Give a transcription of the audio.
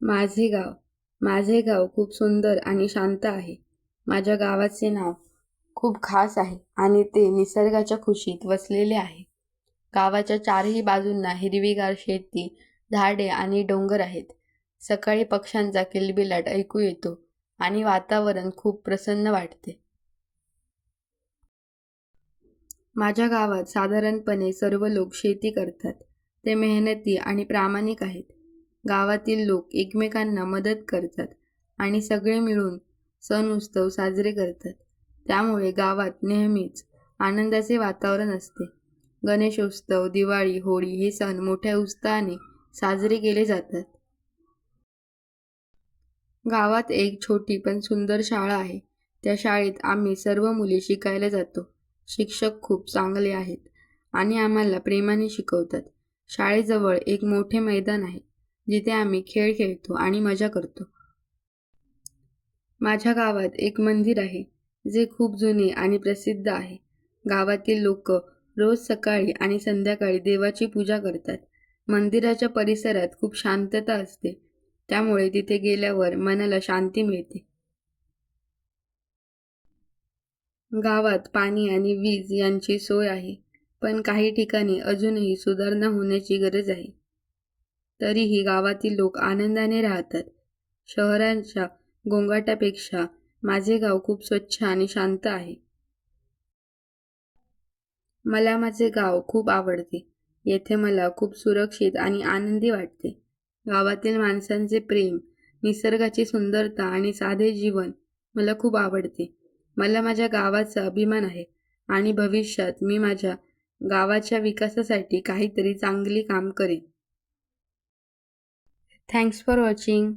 माझे गाव माझे गाव खूप सुंदर आणि शांत आहे. माझ्या गावाचे नाव खूप खास आहे आणि ते निसर्गाच्या खुशीत वसलेले आहे. गावाच्या चारही बाजूंना हिरवीगार शेती, झाडे आणि डोंगर आहेत. सकाळी पक्ष्यांचा किलबिलाट ऐकू येतो आणि वातावरण खूप प्रसन्न वाटते. माझ्या गावात साधारणपणे सर्व लोक शेती करतात. ते मेहनती आणि प्रामाणिक आहेत. गावातील लोक एकमेकांना मदत करतात आणि सगळे मिळून सण उत्सव साजरे करतात. त्यामुळे गावात नेहमीच आनंदाचे वातावरण असते. गणेशोत्सव, दिवाळी, होळी हे सण मोठ्या उत्साहाने साजरे केले जातात. गावात एक छोटी पण सुंदर शाळा आहे. त्या शाळेत आम्ही सर्व मुले शिकायला जातो. शिक्षक खूप चांगले आहेत आणि आम्हाला प्रेमाने शिकवतात. शाळेजवळ एक मोठे मैदान आहे, जिथे आम्ही खेळ खेळतो आणि मजा करतो. माझ्या गावात एक मंदिर आहे, जे खूप जुने आणि प्रसिद्ध आहे. गावातील लोक रोज सकाळी आणि संध्याकाळी देवाची पूजा करतात. मंदिराच्या परिसरात खूप शांतता असते, त्यामुळे तिथे गेल्यावर मनाला शांती मिळते. गावात पाणी आणि वीज यांची सोय आहे, पण काही ठिकाणी अजूनही सुधारणा होण्याची गरज आहे. तरीही गावातील लोक आनंदाने राहतात. शहरांच्या गोंगाटापेक्षा माझे गाव खूप स्वच्छ आणि शांत आहे. मला माझे गाव खूप आवडते. येथे मला खूप सुरक्षित आणि आनंदी वाटते. गावातील माणसांचे प्रेम, निसर्गाची सुंदरता आणि साधे जीवन मला खूप आवडते. मला माझ्या गावाचा अभिमान आहे आणि भविष्यात मी माझ्या गावाच्या विकासासाठी काहीतरी चांगली काम करेन. Thanks for watching.